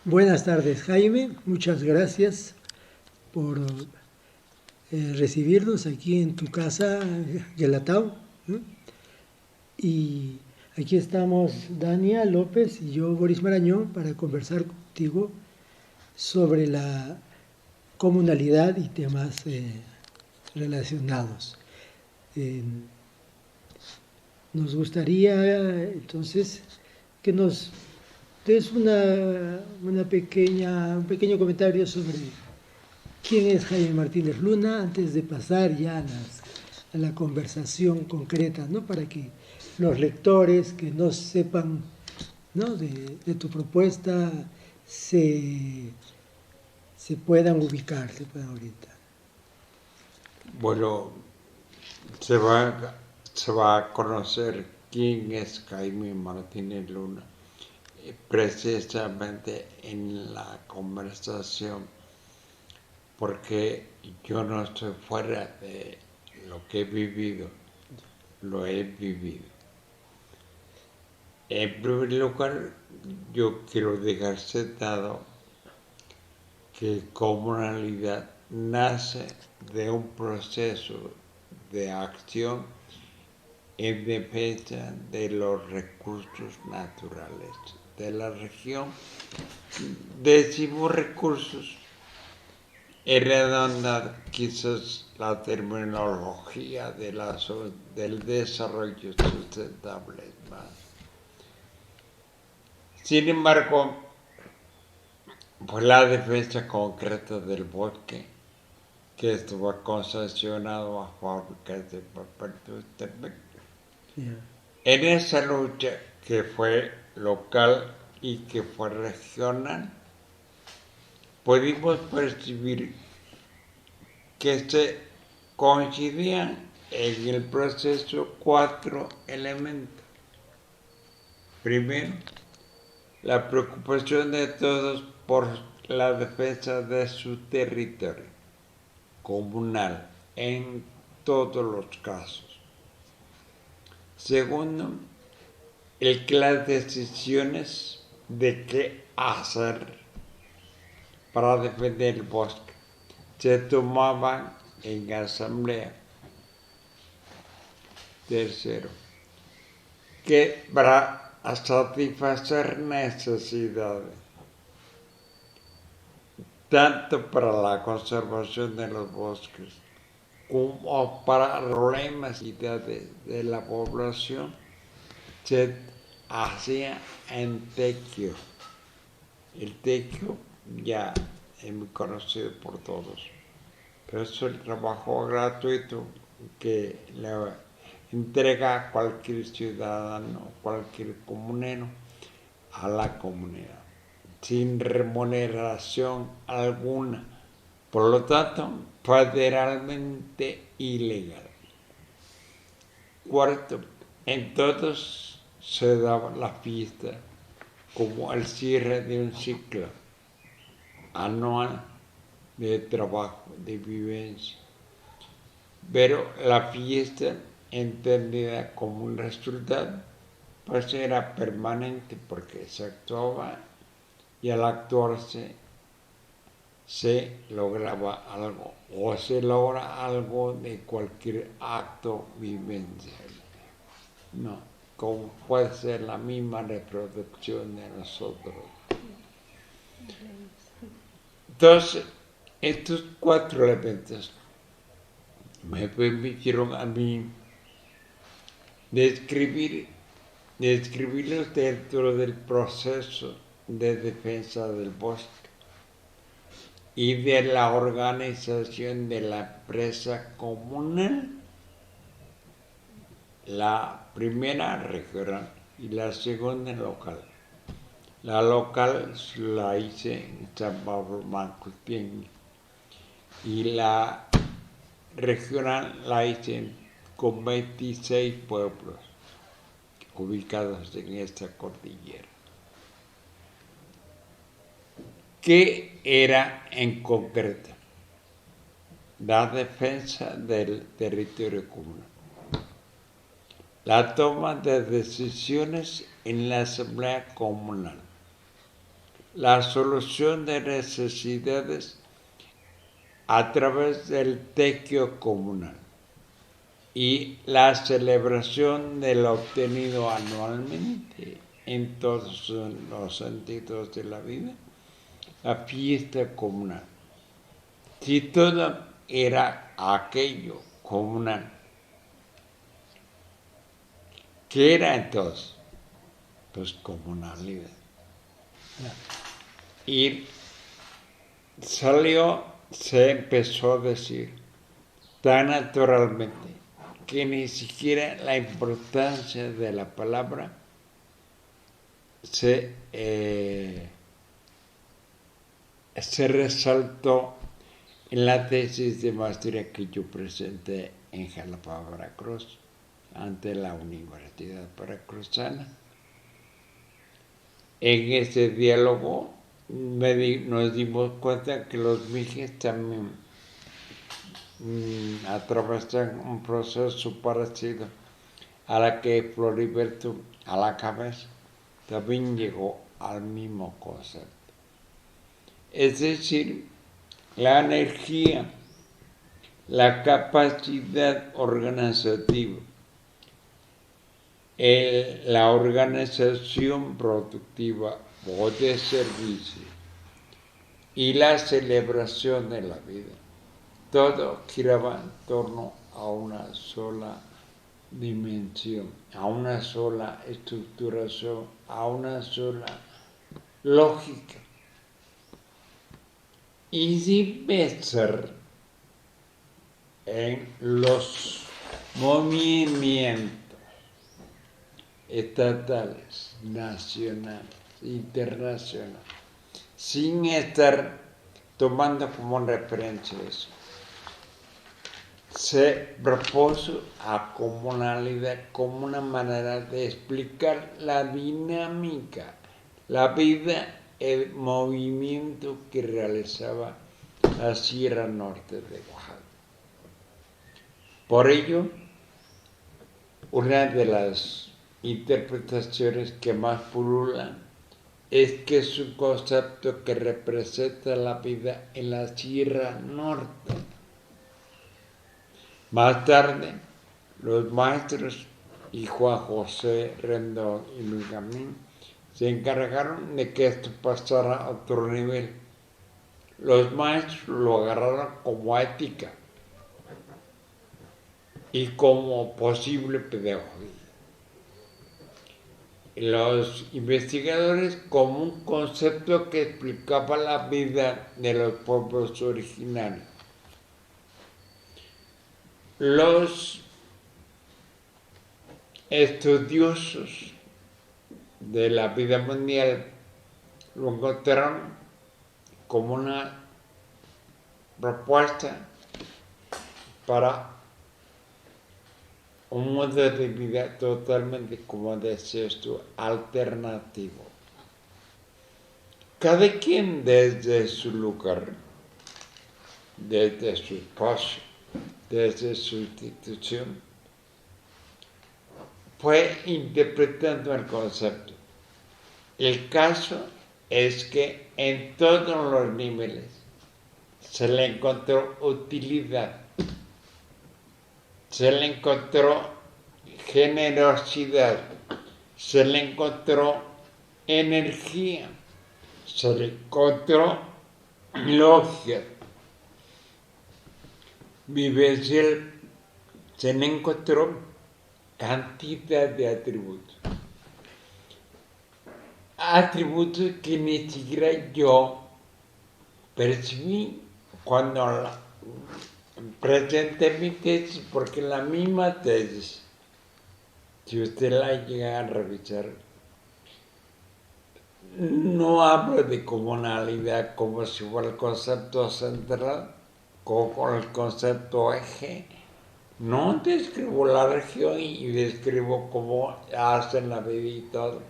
Buenas tardes, Jaime. Muchas gracias por recibirnos aquí en tu casa, Guelatao, ¿no? Y aquí estamos Dania López y yo, Boris Marañón, para conversar contigo sobre la comunalidad y temas relacionados. Eh, Nos gustaría entonces que nos des un pequeño comentario sobre quién es Jaime Martínez Luna antes de pasar ya a la conversación concreta, ¿no? Para que los lectores que no sepan, ¿no? de tu propuesta se, se puedan orientar. Bueno, se va, se va a conocer quién es Jaime Martínez Luna precisamente en la conversación, porque yo no estoy fuera de lo que he vivido, lo he vivido. En primer lugar, yo quiero dejar sentado que comunalidad nace de un proceso de acción en defensa de los recursos naturales de la región. Decimos recursos, es redundante quizás la terminología del desarrollo sustentable más. Sin embargo, pues la defensa concreta del bosque, que estuvo concesionado a fábricas de papel de En esa lucha que fue local y que fue regional, pudimos percibir que se coincidían en el proceso 4 elementos. Primero, la preocupación de todos por la defensa de su territorio comunal en todos los casos. Segundo, el que las decisiones de qué hacer para defender el bosque se tomaban en asamblea. Tercero, que para satisfacer necesidades, tanto para la conservación de los bosques como para problemas de la población, se hacía en tequio. El tequio ya es muy conocido por todos, pero es el trabajo gratuito que le entrega cualquier ciudadano, cualquier comunero a la comunidad, sin remuneración alguna. Por lo tanto, federalmente ilegal. Cuarto, en todos se daba la fiesta como el cierre de un ciclo anual de trabajo, de vivencia. Pero la fiesta, entendida como un resultado, pues era permanente porque se actuaba y al actuarse se lograba algo o se logra algo de cualquier acto vivencial, ¿no? Como puede ser la misma reproducción de nosotros. Entonces, estos 4 elementos me permitieron a mí describirlos dentro del proceso de defensa del bosque y de la organización de la empresa comunal, la primera regional y la segunda local. La local la hice en San Pablo Mancuspien y la regional la hice con 26 pueblos ubicados en esta cordillera. ¿Qué era en concreto? La defensa del territorio comunal. La toma de decisiones en la asamblea comunal. la solución de necesidades a través del tequio comunal y la celebración de lo obtenido anualmente en todos los sentidos de la vida, la fiesta comunal. Si todo era aquello comunal, ¿qué era entonces? Pues comunalidad. Y se empezó a decir tan naturalmente que ni siquiera la importancia de la palabra se resaltó en la tesis de maestría que yo presenté en Jalapa, Veracruz, ante la Universidad Veracruzana. En ese diálogo nos dimos cuenta que los mijes también atravesan un proceso parecido a la que Floriberto a la cabeza también llegó al mismo concepto. Es decir, la energía, la capacidad organizativa, la organización productiva o de servicio y la celebración de la vida, todo giraba en torno a una sola dimensión, a una sola estructuración, a una sola lógica. Y sin pensar en los movimientos estatales, nacionales, internacionales, sin estar tomando como referencia eso. Se propuso a comunalidad como una manera de explicar la dinámica, la vida, el movimiento que realizaba la Sierra Norte de Oaxaca. Por ello, una de las interpretaciones que más pululan es que es un concepto que representa la vida en la Sierra Norte. Más tarde, los maestros y Juan José Rendón y Luis Gamín se encargaron de que esto pasara a otro nivel. Los maestros lo agarraron como ética y como posible pedagogía. Los investigadores como un concepto que explicaba la vida de los pueblos originarios. Los estudiosos de la vida mundial lo encontraron como una propuesta para un modo de vida totalmente, como decías tú, alternativo. Cada quien desde su lugar, desde su espacio, desde su institución, fue interpretando el concepto. El caso es que en todos los niveles se le encontró utilidad, se le encontró generosidad, se le encontró energía, se le encontró lógica, vivencial, se le encontró cantidad de atributos. Atributos que ni siquiera yo percibí cuando presenté mi tesis, porque la misma tesis, si usted la llega a revisar, no hablo de comunalidad como si fuera el concepto central, como el concepto eje. No describo la región y describo cómo hacen la vida y todo.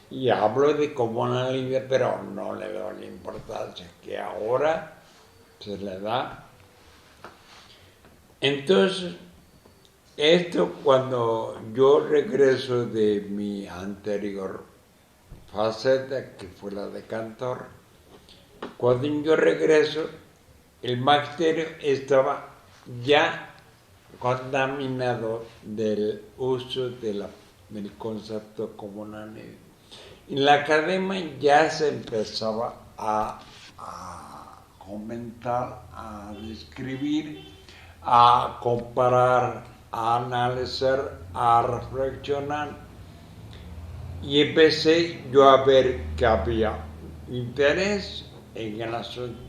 Y hablo de comunalidad, pero no le doy la importancia que ahora se le da. Entonces, esto cuando yo regreso de mi anterior faceta, que fue la de cantor, Cuando yo regreso, el bacterio estaba ya contaminado del uso del concepto comunal. En la academia ya se empezaba a comentar, a describir, a comparar, a analizar, a reflexionar. Y empecé yo a ver que había interés en el asunto.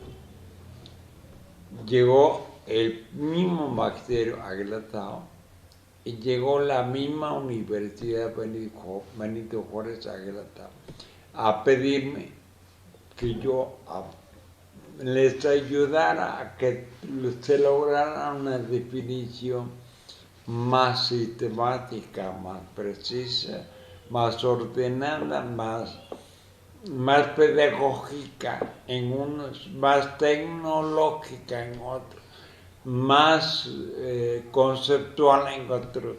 Llegó el mismo bacterio aglatado y llegó la misma Universidad Benito Juárez aglatado a pedirme que yo les ayudara a que se lograra una definición más sistemática, más precisa, más ordenada, más pedagógica en unos, más tecnológica en otros, más conceptual en otros,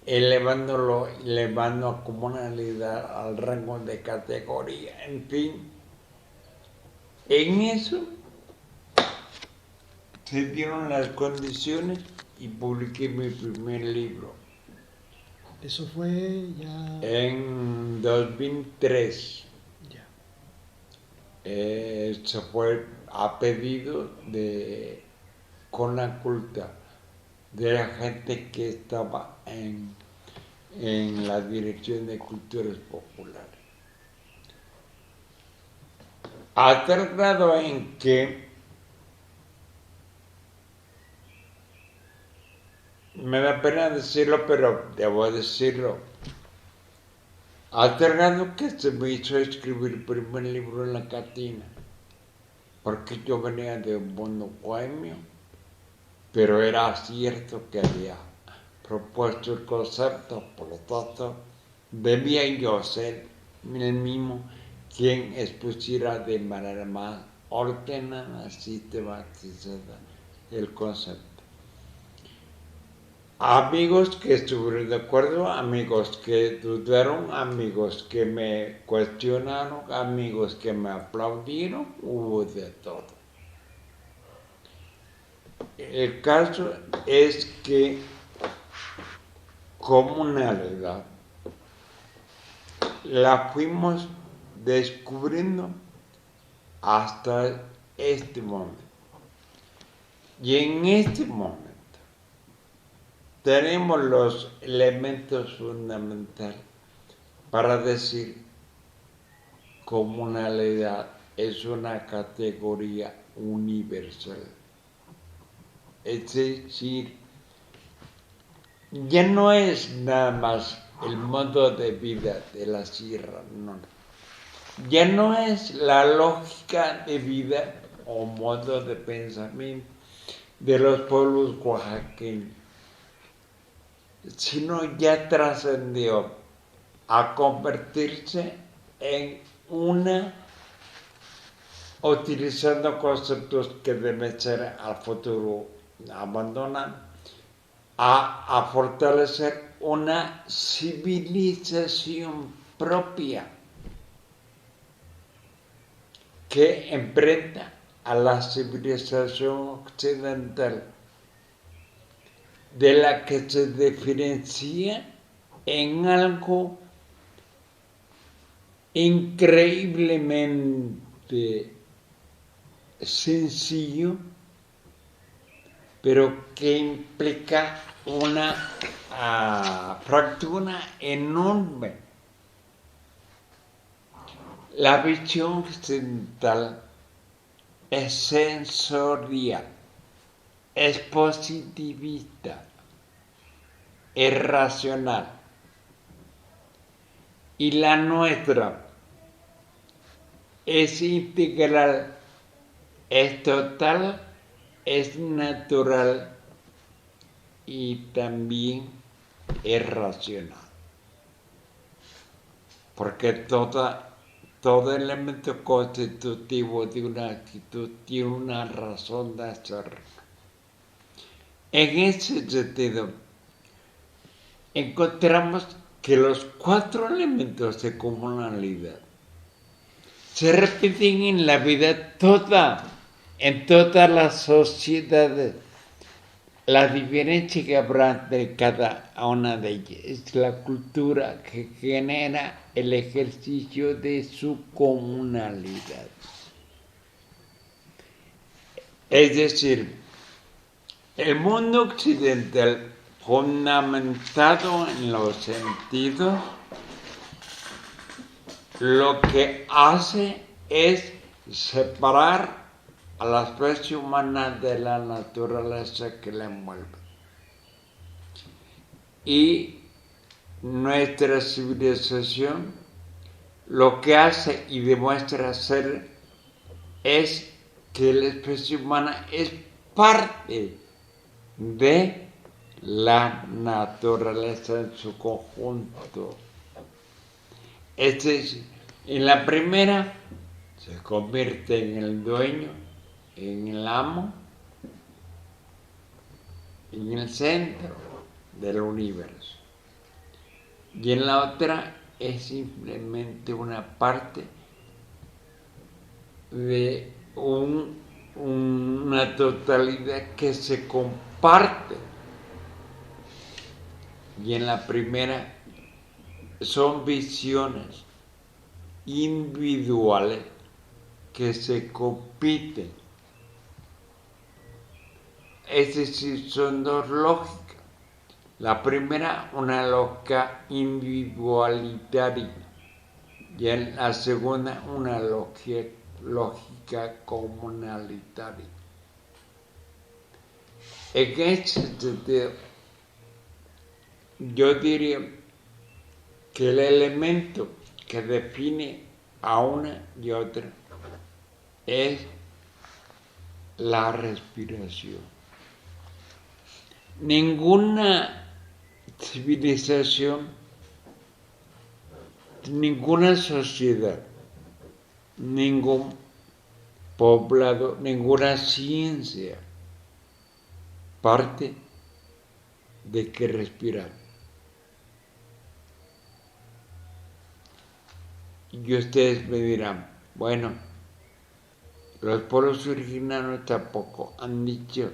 elevando a comunalidad al rango de categoría, en fin. En eso se dieron las condiciones y publiqué mi primer libro. Eso fue ya... En 2003. Ya. Se fue a pedido de Conaculta, de la gente que estaba en la Dirección de Culturas Populares. A tal grado en que me da pena decirlo, pero debo decirlo. A tal grado que se me hizo escribir el primer libro en la Catina, porque yo venía de un mundo bohemio, pero era cierto que había propuesto el concepto, por lo tanto, debía yo ser el mismo quien expusiera de manera más ordenada, sistematizada el concepto. Amigos que estuvieron de acuerdo, amigos que dudaron, amigos que me cuestionaron, amigos que me aplaudieron, hubo de todo. El caso es que comunalidad la fuimos descubriendo hasta este momento. Y en este momento tenemos los elementos fundamentales para decir comunalidad es una categoría universal. Es decir, ya no es nada más el modo de vida de la sierra, no. Ya no es la lógica de vida o modo de pensamiento de los pueblos oaxaqueños, sino ya trascendió a convertirse en una, utilizando conceptos que deben ser al futuro abandonados, a fortalecer una civilización propia que enfrenta a la civilización occidental, de la que se diferencia en algo increíblemente sencillo, pero que implica una fractura enorme. La visión occidental es sensorial, es positivista, es racional. Y la nuestra es integral, es total, es natural y también es racional. Porque todo elemento constitutivo de una actitud tiene una razón de ser. En ese sentido, encontramos que los 4 elementos de comunalidad se repiten en la vida toda, en todas las sociedades. La diferencia que habrá entre cada una de ellas es la cultura que genera el ejercicio de su comunalidad. Es decir, el mundo occidental, fundamentado en los sentidos, lo que hace es separar a la especie humana de la naturaleza que la envuelve. Y nuestra civilización lo que hace y demuestra ser es que la especie humana es parte de la naturaleza en su conjunto. Es decir, en la primera se convierte en el dueño, en el amo, en el centro del universo. Y en la otra es simplemente una parte de una totalidad que se comparte. Y en la primera son visiones individuales que se compiten. Es decir, son dos lógicas. La primera, una lógica individualitaria, y en la segunda, una lógica comunalitaria. En ese sentido, yo diría que el elemento que define a una y otra es la respiración. Ninguna civilización, ninguna sociedad, ningún poblado, ninguna ciencia parte de que respirar. Y ustedes me dirán, bueno, los pueblos originarios tampoco han dicho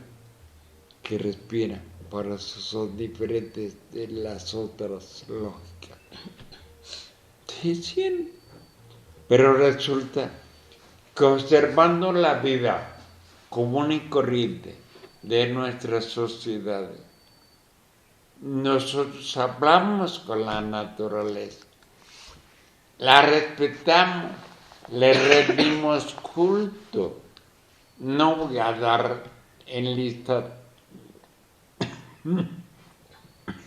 que respiran, por eso son diferentes de las otras lógicas. Sí, pero resulta que observando la vida común y corriente de nuestras sociedades, nosotros hablamos con la naturaleza, la respetamos, le rendimos culto. No voy a dar en lista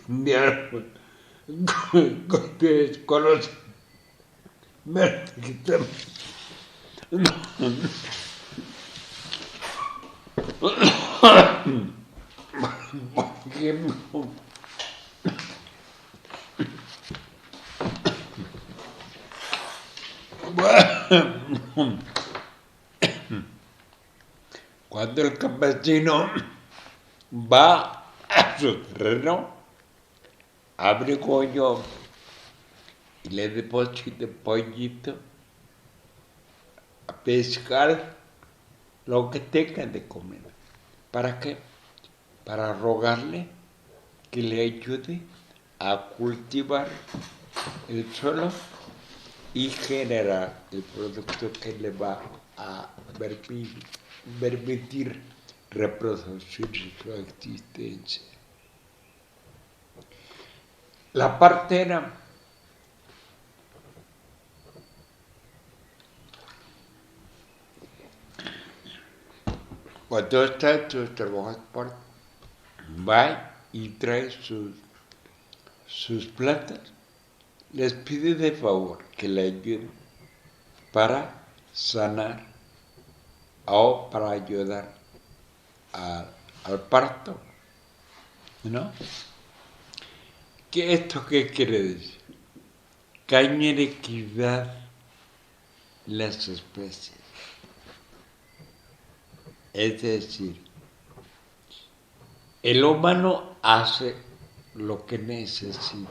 de algo que ustedes conocen. Cuando el campesino va a su terreno, abre hoyo y le deposita pollito a pescar lo que tenga de comer. ¿Para qué? Para rogarle que le ayude a cultivar el suelo y generar el producto que le va a permitir reproducir su existencia. La partera cuando está en sus trabajos, va y trae sus plantas, les pide de favor que le ayuden para sanar o para ayudar al parto, ¿no? ¿Esto qué quiere decir? Que hay una equidad en las especies. Es decir, el humano hace lo que necesita.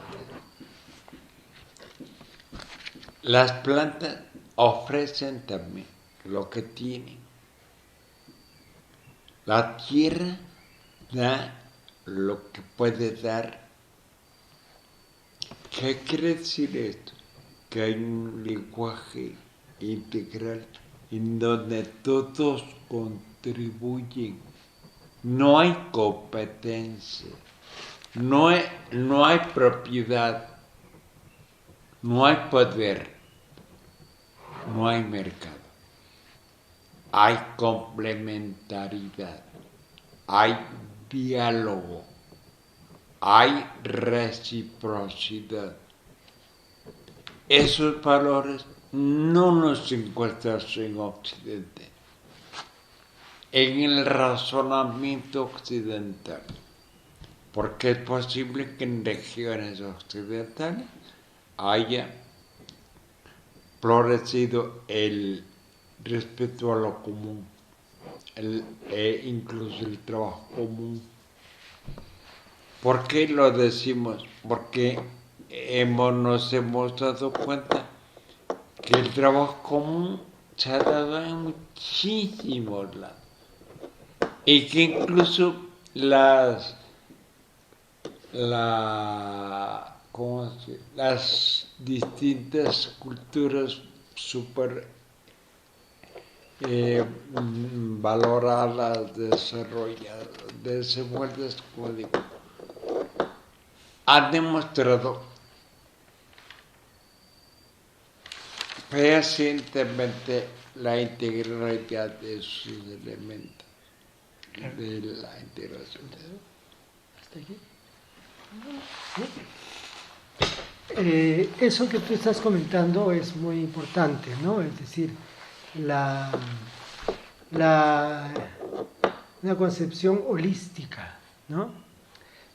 Las plantas ofrecen también lo que tienen. La tierra da lo que puede dar. ¿Qué quiere decir esto? Que hay un lenguaje integral en donde todos contribuyen. No hay competencia, no hay propiedad, no hay poder, no hay mercado. Hay complementariedad, hay diálogo, hay reciprocidad. Esos valores no nos encontramos en Occidente, en el razonamiento occidental, porque es posible que en regiones occidentales haya florecido el respeto a lo común, incluso el trabajo común. ¿Por qué lo decimos? Porque nos hemos dado cuenta que el trabajo común se ha dado en muchísimos lados y que incluso las distintas culturas super valoradas, desarrolladas, desenvueltas, como digo, han demostrado fehacientemente la integralidad de sus elementos, de la integración. ¿Hasta aquí? Eso que tú estás comentando es muy importante, ¿no? Es decir, una concepción holística, ¿no?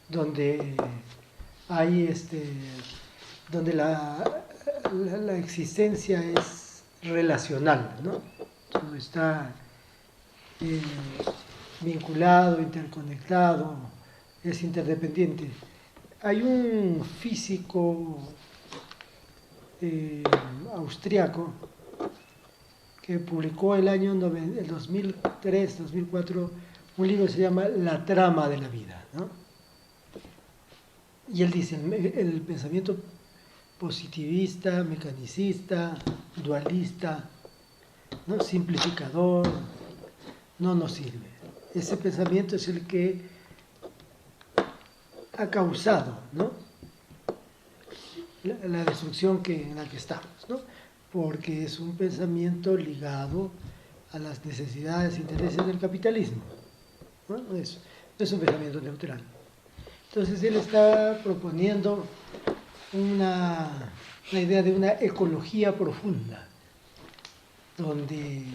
Donde hay donde la existencia es relacional, ¿no? Todo está vinculado, interconectado, es interdependiente. Hay un físico austriaco que publicó el 2003-2004 un libro que se llama La trama de la vida, ¿no? Y él dice, el pensamiento positivista, mecanicista, dualista, ¿no? Simplificador, no nos sirve. Ese pensamiento es el que ha causado, ¿no?, la destrucción en la que estamos, ¿no? Porque es un pensamiento ligado a las necesidades e intereses del capitalismo, ¿no? No es un pensamiento neutral. Entonces él está proponiendo una idea de una ecología profunda, donde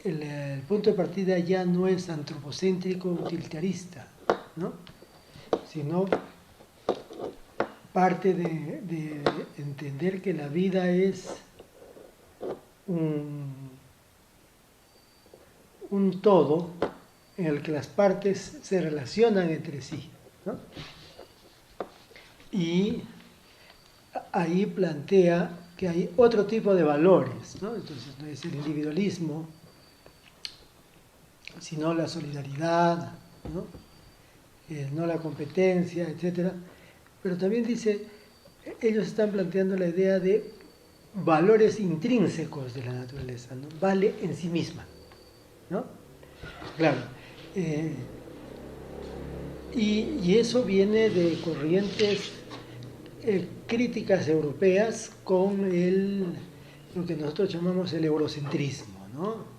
el punto de partida ya no es antropocéntrico utilitarista, ¿no?, sino parte de entender que la vida es un todo en el que las partes se relacionan entre sí, ¿no? Y ahí plantea que hay otro tipo de valores, ¿no? Entonces no es el individualismo, sino la solidaridad, ¿no? No la competencia, etcétera. Pero también dice, ellos están planteando la idea de valores intrínsecos de la naturaleza, ¿no? Vale en sí misma, ¿no? Claro. Y eso viene de corrientes críticas europeas con lo que nosotros llamamos el eurocentrismo, ¿no?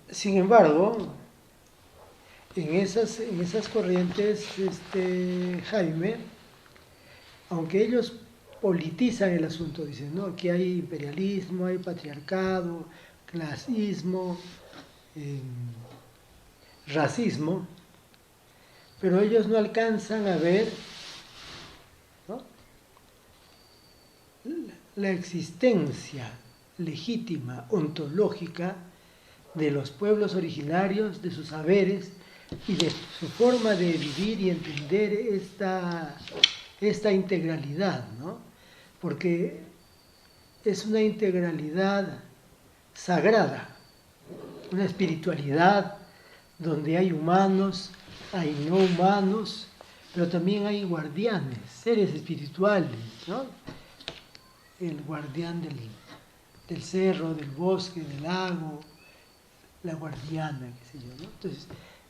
Sin embargo, en esas corrientes, Jaime, aunque ellos politizan el asunto, dicen, ¿no?, que hay imperialismo, hay patriarcado, clasismo, racismo, pero ellos no alcanzan a ver, ¿no?, la existencia legítima, ontológica, de los pueblos originarios, de sus saberes y de su forma de vivir y entender esta integralidad, ¿no? porque es una integralidad sagrada, una espiritualidad donde hay humanos, hay no humanos, pero también hay guardianes, seres espirituales, ¿no? El guardián del cerro, del bosque, del lago, la guardiana, qué sé yo, ¿no? Entonces,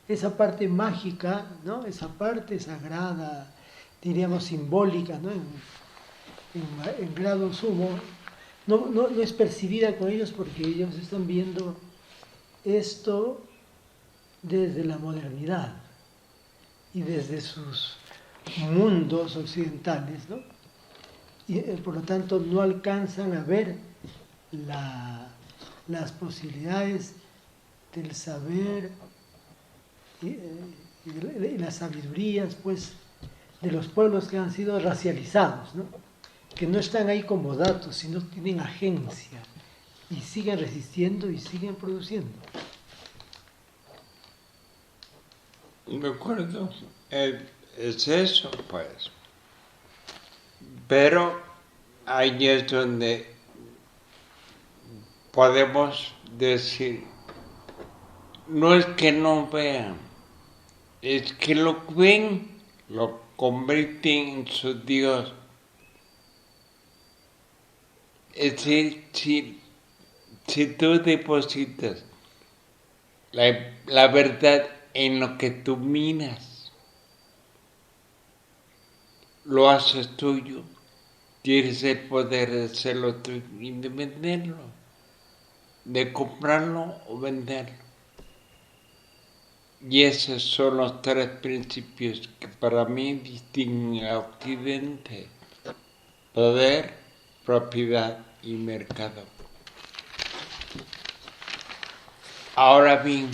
esa parte mágica, ¿no? Esa parte sagrada, diríamos simbólica, ¿no? En grado sumo, no es percibida con ellos porque ellos están viendo esto desde la modernidad y desde sus mundos occidentales, ¿no? Y por lo tanto no alcanzan a ver las posibilidades del saber y las sabidurías, pues, de los pueblos que han sido racializados, ¿no? Que no están ahí como datos, sino tienen agencia y siguen resistiendo y siguen produciendo. De acuerdo, es eso, pues. Pero ahí es donde podemos decir, no es que no vean, es que lo que ven, lo convierten en su Dios. Es decir, si tú depositas la verdad en lo que tú miras, lo haces tuyo, tienes el poder de hacerlo tuyo y de venderlo, de comprarlo o venderlo. Y esos son los tres principios que para mí distinguen a Occidente: poder, propiedad y mercado. Ahora bien,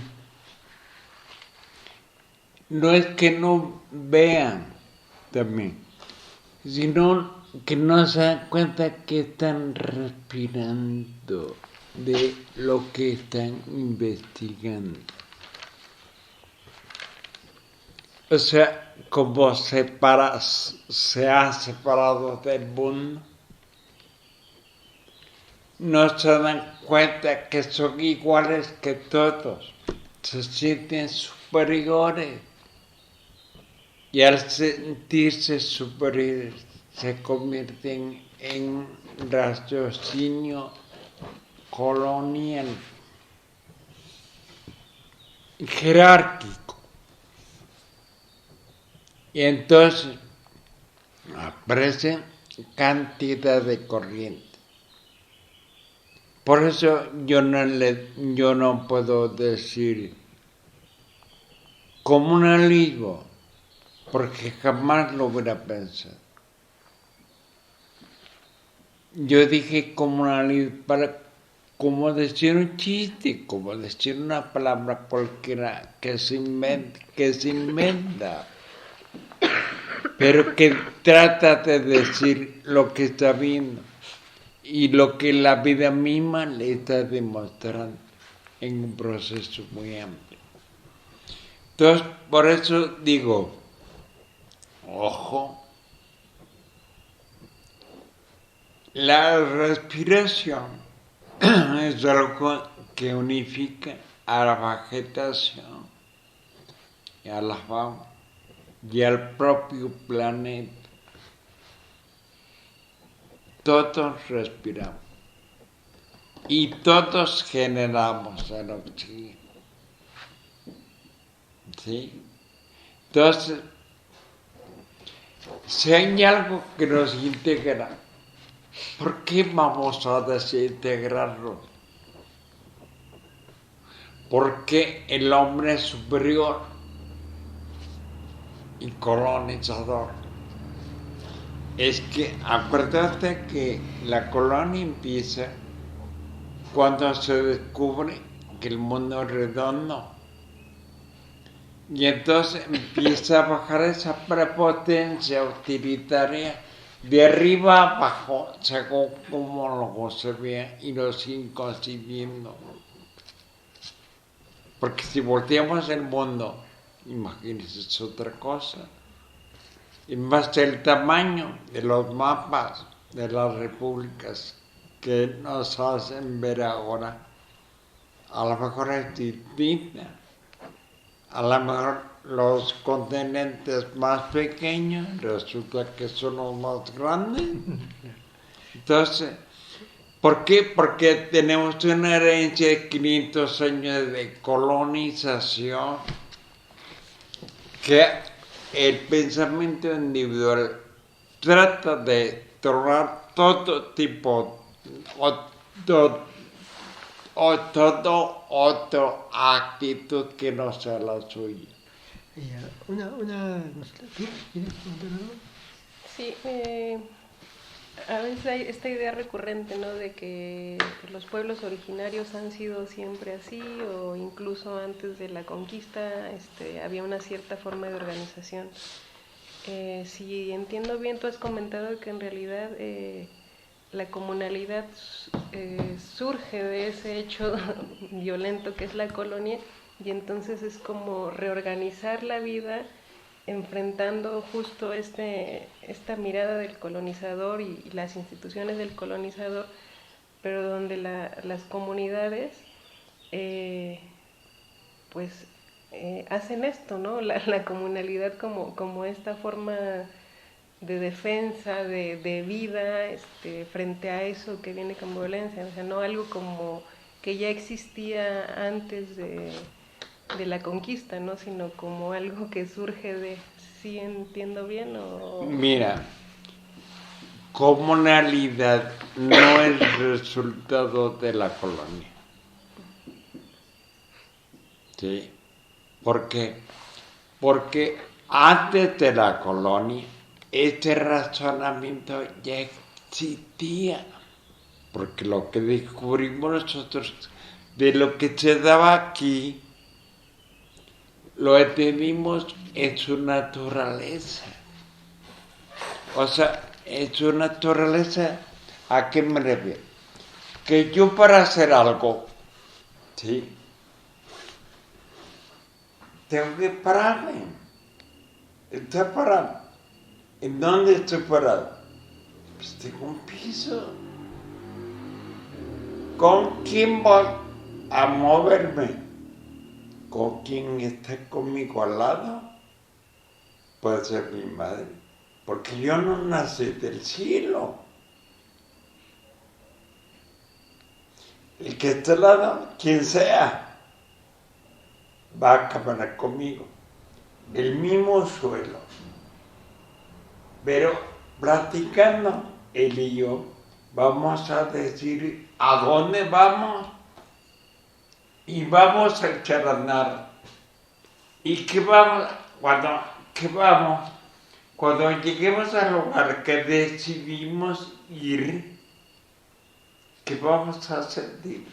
no es que no vean también, sino que no se dan cuenta que están respirando de lo que están investigando. O sea, como se ha separado del mundo, no se dan cuenta que son iguales que todos, se sienten superiores y al sentirse superiores se convierten en raciocinio colonial, jerárquico. Y entonces aparecen cantidad de corrientes. Por eso yo no puedo decir comunalismo, porque jamás lo hubiera pensado. Yo dije comunalismo para como decir un chiste, como decir una palabra cualquiera que se inventa, pero que trata de decir lo que está viendo y lo que la vida misma le está demostrando en un proceso muy amplio. Entonces, por eso digo, ojo, la respiración es algo que unifica a la vegetación y a la fauna y al propio planeta. Todos respiramos y todos generamos el oxígeno. ¿Sí? Entonces, si hay algo que nos integra, ¿por qué vamos a desintegrarlo? Porque el hombre es superior y colonizador. Es que acuérdate que la colonia empieza cuando se descubre que el mundo es redondo. Y entonces empieza a bajar esa prepotencia utilitaria de arriba a abajo, según como lo se vea y lo siguen concibiendo. Porque si volteamos el mundo, imagínense, es otra cosa. En base al tamaño de los mapas, de las repúblicas que nos hacen ver ahora, a lo mejor es distinta. A lo mejor los continentes más pequeños resulta que son los más grandes. Entonces, ¿por qué? Porque tenemos una herencia de 500 años de colonización, que el pensamiento individual trata de tomar todo tipo o todo otro actitud que no sea la suya. No sé, ¿tú quieres preguntar algo? Sí, a veces hay esta idea recurrente, ¿no? De que los pueblos originarios han sido siempre así, o incluso antes de la conquista había una cierta forma de organización. Si entiendo bien, tú has comentado que en realidad la comunalidad surge de ese hecho violento que es la colonia, y entonces es como reorganizar la vida enfrentando justo esta mirada del colonizador y las instituciones del colonizador, pero donde las comunidades hacen esto, ¿no? La comunalidad como esta forma de defensa, de vida frente a eso que viene con violencia, o sea, no algo como que ya existía antes de la conquista, ¿no? Sino como algo que surge de, ¿sí entiendo bien o...? Mira, comunalidad no es resultado de la colonia. ¿Sí? ¿Por qué? Porque antes de la colonia, este razonamiento ya existía. Porque lo que descubrimos nosotros de lo que se daba aquí, lo entendimos en su naturaleza. O sea, en su naturaleza, ¿a qué me refiero? Que yo para hacer algo, ¿sí?, tengo que pararme. Estoy parado. ¿En dónde estoy parado? Pues tengo un piso. ¿Con quién voy a moverme? ¿Con quién está conmigo al lado? Puede ser mi madre. Porque yo no nací del cielo. El que está al lado, quien sea, va a caminar conmigo. El mismo suelo. Pero platicando, él y yo, vamos a decir a dónde vamos y vamos a charlar. ¿Y qué vamos? Cuando lleguemos al lugar que decidimos ir, ¿qué vamos a sentir?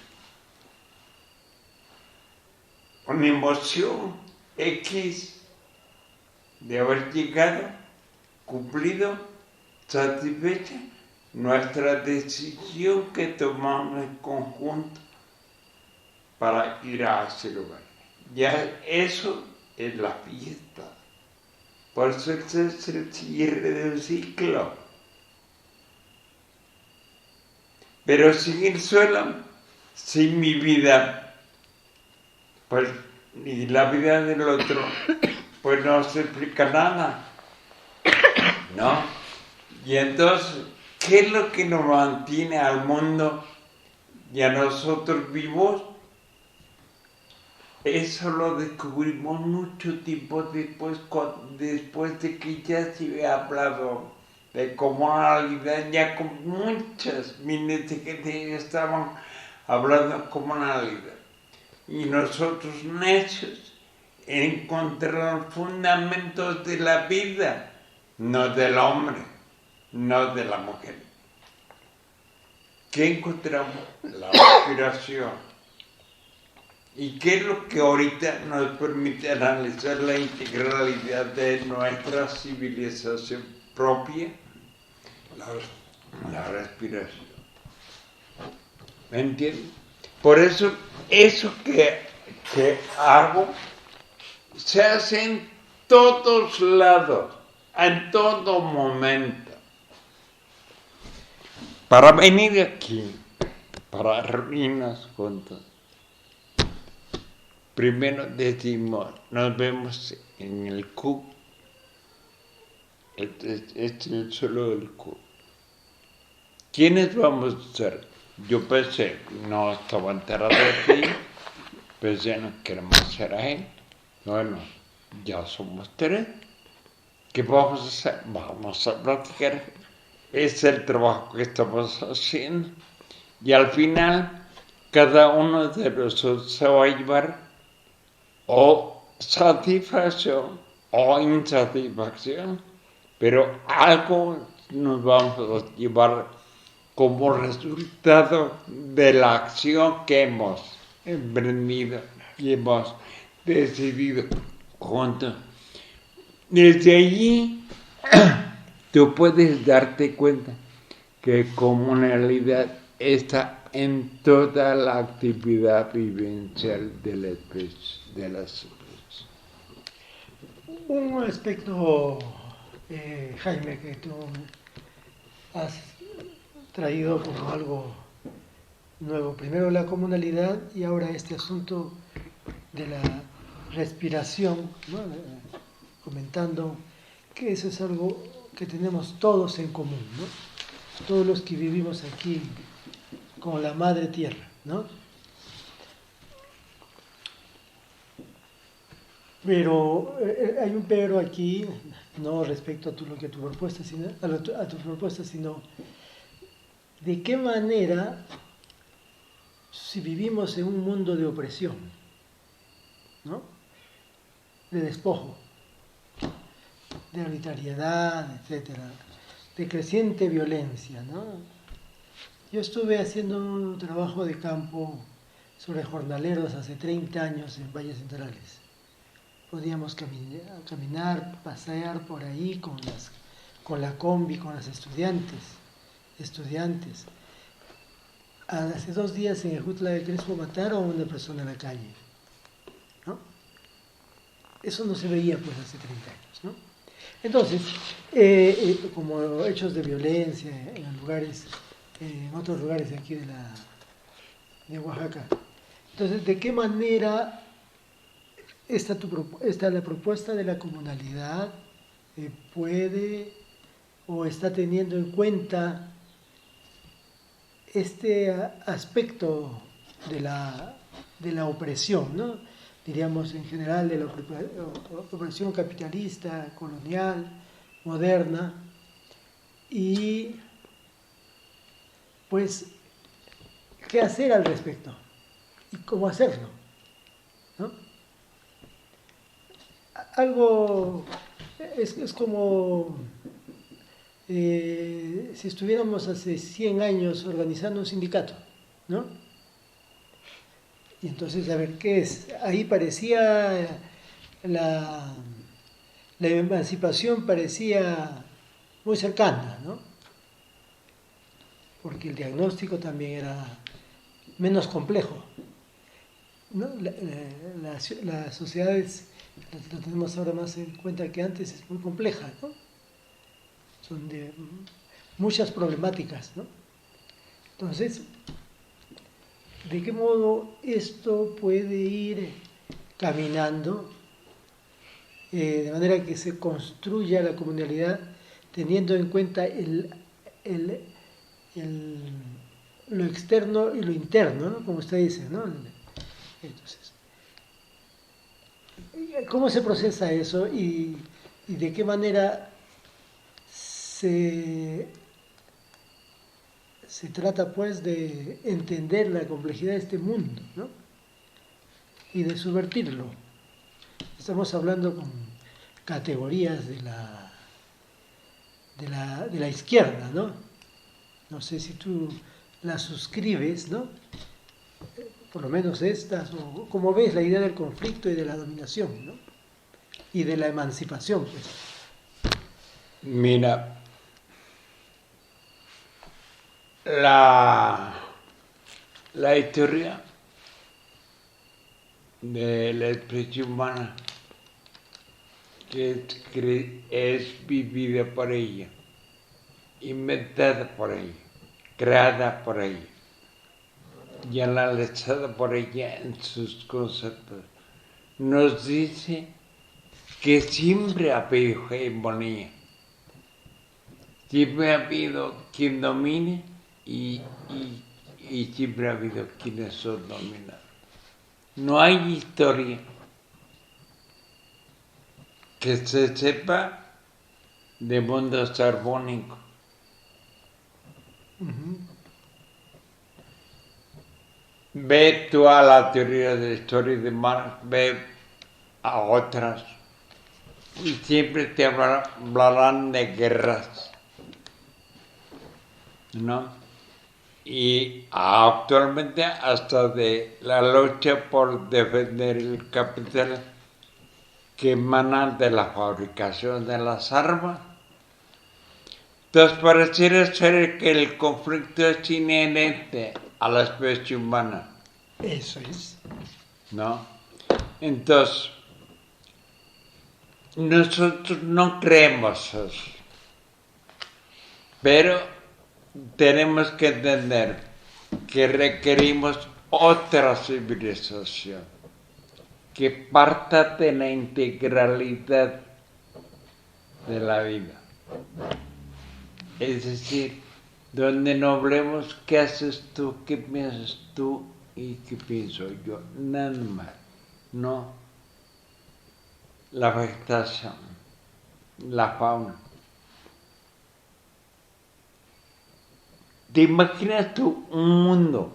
Una emoción X de haber llegado, cumplido, satisfecha nuestra decisión que tomamos en conjunto para ir a ese lugar. Ya eso es la fiesta. Por eso ese es el cierre del ciclo. Pero sin el suelo, sin mi vida, pues ni la vida del otro, pues no se explica nada, ¿no? Y entonces, ¿qué es lo que nos mantiene al mundo y a nosotros vivos? Eso lo descubrimos mucho tiempo después de que ya se había hablado de comunalidad, ya con muchas miles de gente ya estaban hablando de comunalidad. Y nosotros necios encontrar los fundamentos de la vida, no del hombre, no de la mujer. ¿Qué encontramos? La aspiración. ¿Y qué es lo que ahorita nos permite analizar la integralidad de nuestra civilización propia? La respiración. ¿Me entiendes? Por eso que hago se hace en todos lados, en todo momento. para venir aquí, para reunirnos juntos, primero decimos, nos vemos en el CUB. Este es el suelo del CUB. ¿Quiénes vamos a ser? Yo pensé, no estaba enterado de ti, pensé, no queremos ser a él. Bueno, ya somos 3. ¿Qué vamos a hacer? Vamos a platicar. Es el trabajo que estamos haciendo. Y al final, cada uno de nosotros se va a llevar o satisfacción o insatisfacción, pero algo nos vamos a llevar como resultado de la acción que hemos emprendido y hemos decidido juntos. Desde allí, tú puedes darte cuenta que comunalidad está en toda la actividad vivencial de las especies. Un aspecto, Jaime, que tú has traído como algo nuevo. Primero la comunalidad y ahora este asunto de la respiración, ¿no? Comentando que eso es algo que tenemos todos en común, ¿no? Todos los que vivimos aquí con la madre tierra, ¿no? Pero hay un pero aquí, no respecto a lo que tu propuesta, sino a tu propuesta, sino de qué manera, si vivimos en un mundo de opresión, ¿no? De despojo, de arbitrariedad, etcétera, de creciente violencia, ¿no? Yo estuve haciendo un trabajo de campo sobre jornaleros hace 30 años en Valles Centrales. Podíamos caminar, pasear por ahí con la combi, con las estudiantes. Hace 2 días en el Jutla de Crespo mataron a una persona en la calle, ¿no? Eso no se veía pues hace 30 años, ¿no? Entonces, como hechos de violencia en otros lugares de aquí de Oaxaca. Entonces, ¿de qué manera está la propuesta de la comunalidad puede o está teniendo en cuenta este aspecto de la opresión, ¿no? Diríamos en general de la opresión capitalista, colonial, moderna, y pues qué hacer al respecto y cómo hacerlo, ¿no? Algo es como si estuviéramos hace 100 años organizando un sindicato, ¿no? Y entonces, a ver, ¿qué es? Ahí parecía la emancipación parecía muy cercana, ¿no? Porque el diagnóstico también era menos complejo, ¿no? Las sociedades, lo tenemos ahora más en cuenta que antes, es muy compleja, ¿no? Son de muchas problemáticas, ¿no? Entonces, ¿de qué modo esto puede ir caminando de manera que se construya la comunalidad teniendo en cuenta lo externo y lo interno, ¿no? Como usted dice, ¿no? Entonces, ¿cómo se procesa eso y de qué manera se trata pues de entender la complejidad de este mundo, ¿no? Y de subvertirlo? Estamos hablando con categorías de la izquierda, ¿no? No sé si tú las suscribes, ¿no? Por lo menos estas, o cómo ves la idea del conflicto y de la dominación, ¿no? Y de la emancipación, pues. Mira, la historia de la especie humana que es vivida por ella, inventada por ella, creada por ella y analizada por ella en sus conceptos, nos dice que siempre ha habido hegemonía, siempre ha habido quien domine y siempre ha habido quienes son dominados. No hay historia que se sepa de mundos armónicos. Ve tú a la teoría de la historia de Marx, ve a otras, y siempre te hablarán de guerras, ¿no? Y actualmente hasta de la lucha por defender el capital que emana de la fabricación de las armas. Entonces pareciera ser que el conflicto es inherente a la especie humana. Eso es. ¿No? Entonces, nosotros no creemos eso, pero tenemos que entender que requerimos otra civilización que parta de la integralidad de la vida. Es decir, donde no hablemos qué haces tú, qué piensas tú y qué pienso yo, nada más, no. La vegetación, la fauna. ¿Te imaginas tú un mundo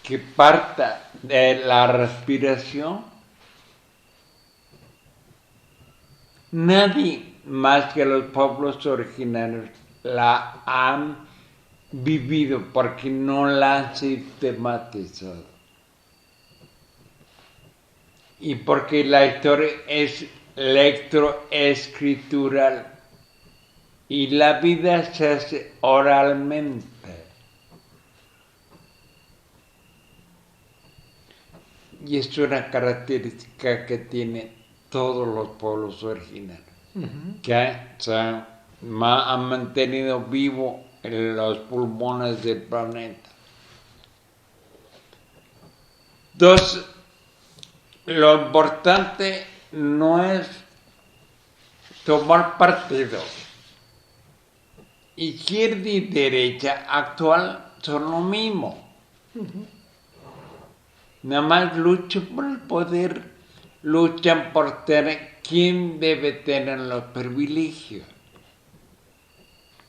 que parta de la respiración? Nadie más que los pueblos originarios la han vivido porque no la han sistematizado. Y porque la historia es lectroescritural y la vida se hace oralmente. Y es una característica que tienen todos los pueblos originarios, que han mantenido vivo en los pulmones del planeta. Entonces, lo importante no es tomar partido. Izquierda y derecha actual son lo mismo. Nada más luchan por el poder, luchan por tener quién debe tener los privilegios.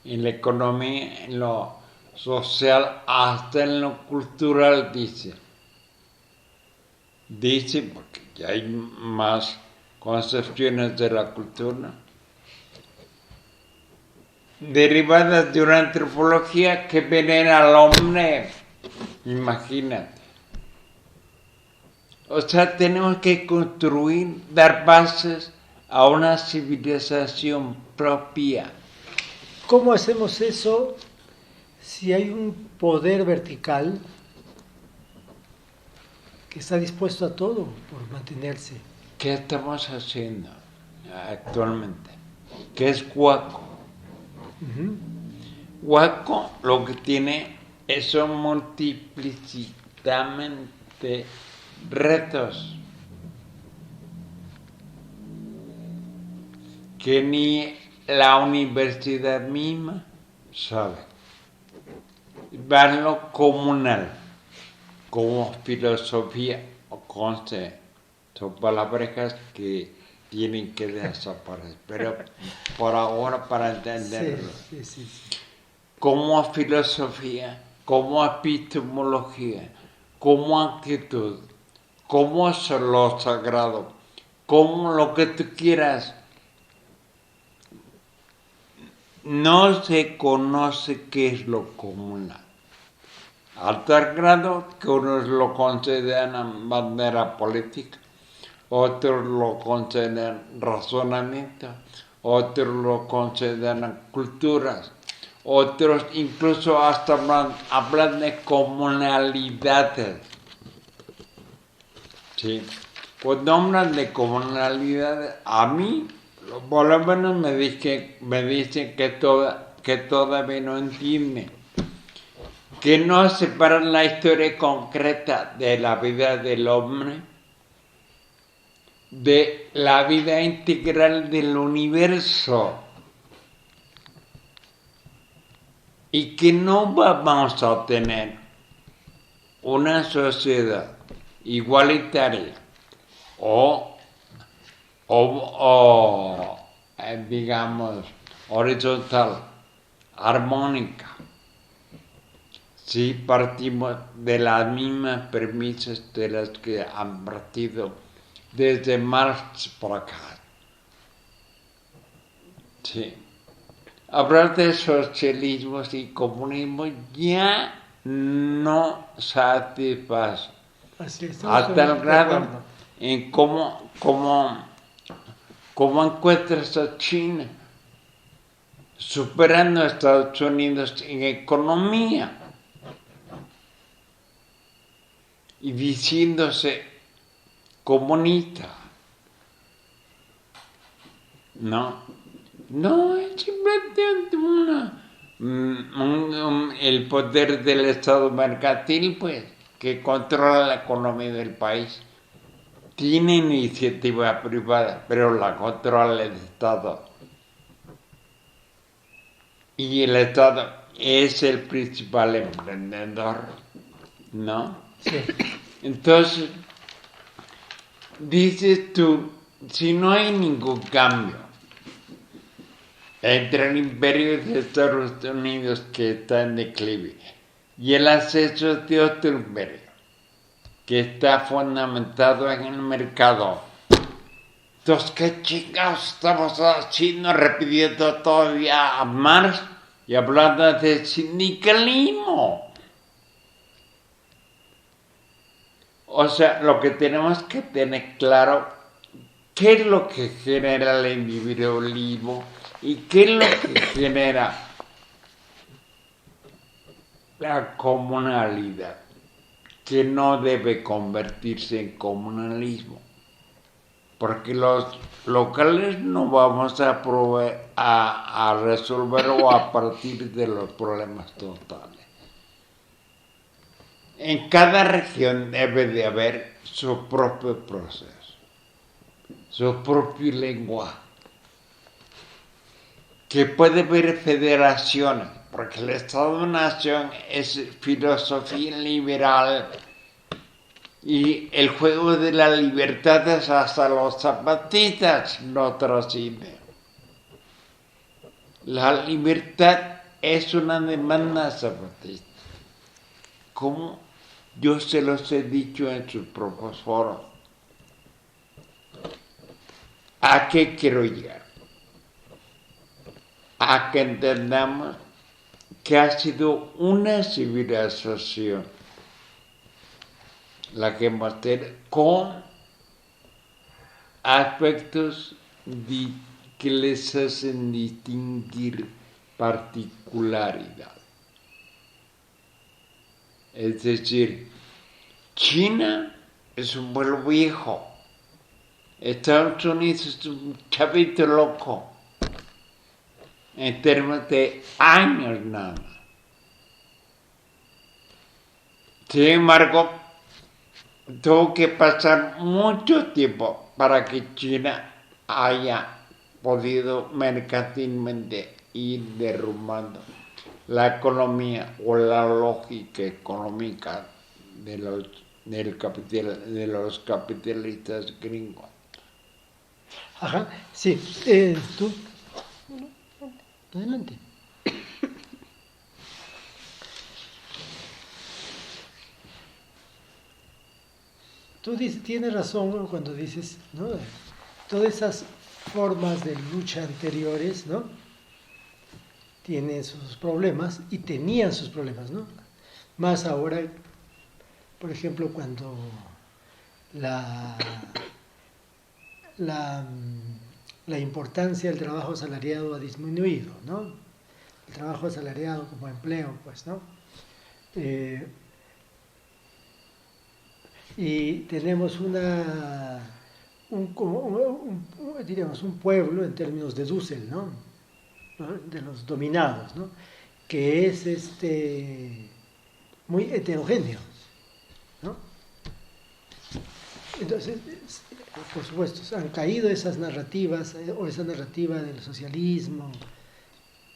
En la economía, en lo social, hasta en lo cultural, dice. Dice, porque ya hay más concepciones de la cultura, derivadas de una antropología que venera al hombre. Imagínate. O sea, tenemos que construir, dar bases a una civilización propia. ¿Cómo hacemos eso si hay un poder vertical que está dispuesto a todo por mantenerse? ¿Qué estamos haciendo actualmente? ¿Qué es Huaco? Huaco lo que tiene son multiplicitamente retos que ni la universidad misma sabe. Verlo comunal, como filosofía o concepto, son palabras que tienen que desaparecer, pero por ahora para entenderlo. Sí. Como filosofía, como epistemología, como actitud, como lo sagrado, como lo que tú quieras. No se conoce qué es lo comunal. Al tal grado que unos lo consideran bandera política, otros lo consideran razonamiento, otros lo consideran culturas, otros incluso hasta hablan de comunalidades. Sí. Cuando hablan de comunalidades, a mí por lo menos me dicen que todas que todavía no entienden, que no separan la historia concreta de la vida del hombre de la vida integral del universo, y que no vamos a tener una sociedad igualitaria o digamos, horizontal, armónica, si partimos de las mismas premisas de las que han partido desde Marx para acá. Sí. Hablar de socialismo y comunismo ya no satisface. A tal grado en cómo encuentras a China superando a Estados Unidos en economía y diciéndose comunista. No es simplemente el poder del Estado mercantil, pues, que controla la economía del país. Tiene iniciativa privada, pero la controla el Estado. Y el Estado es el principal emprendedor, ¿no? Sí. Entonces, dices tú, si no hay ningún cambio entre el imperio de Estados Unidos, que está en declive, y el ascenso de otro imperio, que está fundamentado en el mercado, entonces, ¿qué chingados estamos haciendo repitiendo todavía a Marx y hablando de sindicalismo? O sea, lo que tenemos que tener claro, ¿qué es lo que genera el individualismo y qué es lo que genera la comunalidad? Que no debe convertirse en comunalismo. Porque los locales no vamos a resolver o a partir de los problemas totales. En cada región debe de haber su propio proceso, su propio lenguaje, que puede haber federaciones, porque el Estado-Nación es filosofía liberal. Y el juego de la libertad es hasta los zapatistas no trasciende. La libertad es una demanda zapatista. Como yo se los he dicho en sus propios foros. ¿A qué quiero llegar? A que entendamos que ha sido una civilización la que hemos tenido, con aspectos que les hacen distinguir particularidad. Es decir, China es un pueblo viejo, Estados Unidos es un chavito loco, en términos de años nada más. Sin embargo, tuvo que pasar mucho tiempo para que China haya podido mercantilmente ir derrumbando la economía o la lógica económica de los capitalistas gringos. Ajá, sí. ¿Tú? Adelante. Tú tienes razón cuando dices, ¿no? Todas esas formas de lucha anteriores, ¿no? Tienen sus problemas y tenían sus problemas, ¿no? Más ahora, por ejemplo, cuando la importancia del trabajo asalariado ha disminuido, ¿no? El trabajo asalariado como empleo, pues, ¿no? Y tenemos diríamos, un pueblo en términos de Dussel, ¿no? ¿no? De los dominados, ¿no? Que es muy heterogéneo, ¿no? Entonces, por supuesto, han caído esas narrativas, o esa narrativa del socialismo,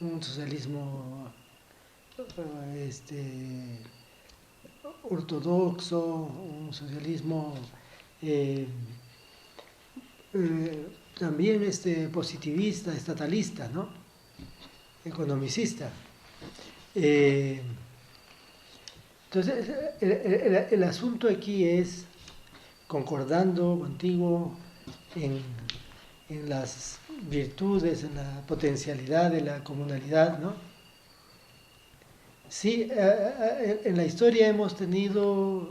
un socialismo ortodoxo, un socialismo también positivista, estatalista, ¿no? Economicista. Entonces, el asunto aquí es, concordando contigo en las virtudes, en la potencialidad de la comunalidad, ¿no? Sí, en la historia hemos tenido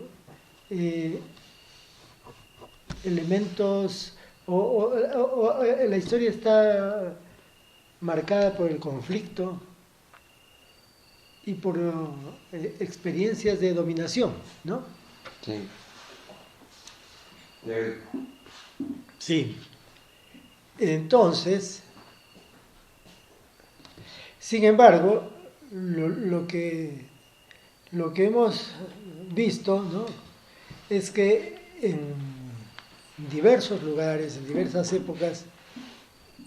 elementos, la historia está marcada por el conflicto y por experiencias de dominación, ¿no? Sí. Sí. Entonces, sin embargo, lo que hemos visto, ¿no? Es que en diversos lugares, en diversas épocas,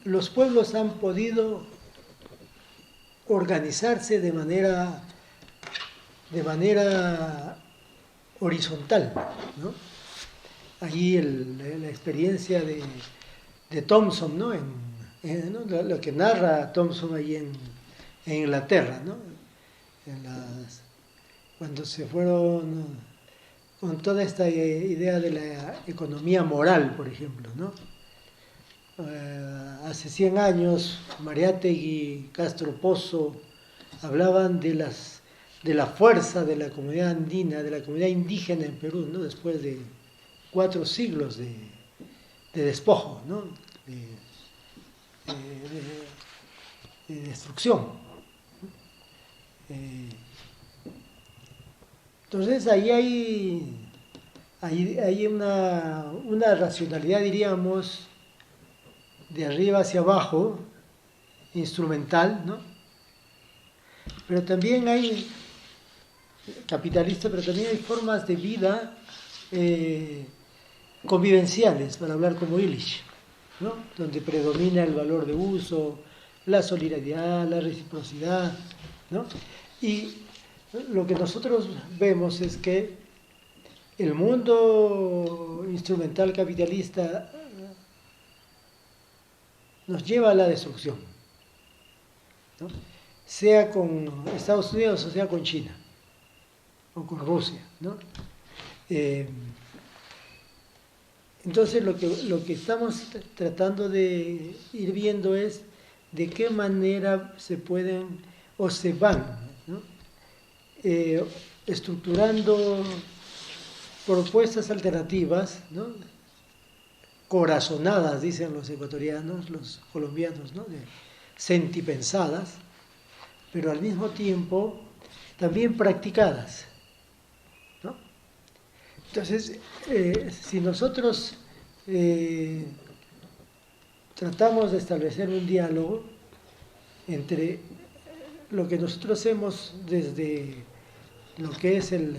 los pueblos han podido organizarse de manera horizontal, ¿no? Allí la experiencia de Thompson, ¿no? ¿no? Lo que narra Thompson ahí en Inglaterra, ¿no? Cuando se fueron con toda esta idea de la economía moral, por ejemplo, ¿no? Hace 100 años, Mariátegui, Castro Pozo hablaban de la fuerza de la comunidad andina, de la comunidad indígena en Perú, ¿no? Después de 4 siglos de despojo, ¿no? De destrucción. Entonces ahí hay una racionalidad, diríamos, de arriba hacia abajo, instrumental, ¿no? Pero también hay capitalista, pero también hay formas de vida convivenciales, para hablar como Illich, ¿no? Donde predomina el valor de uso, la solidaridad, la reciprocidad, ¿no? Y lo que nosotros vemos es que el mundo instrumental capitalista nos lleva a la destrucción, ¿no? Sea con Estados Unidos o sea con China o con Rusia, ¿no? Entonces lo que estamos tratando de ir viendo es de qué manera se pueden o se van, ¿no? Estructurando propuestas alternativas, ¿no? Corazonadas, dicen los ecuatorianos, los colombianos, ¿no? Sentipensadas, pero al mismo tiempo también practicadas, ¿no? Entonces, si nosotros tratamos de establecer un diálogo entre lo que nosotros hacemos desde lo que es el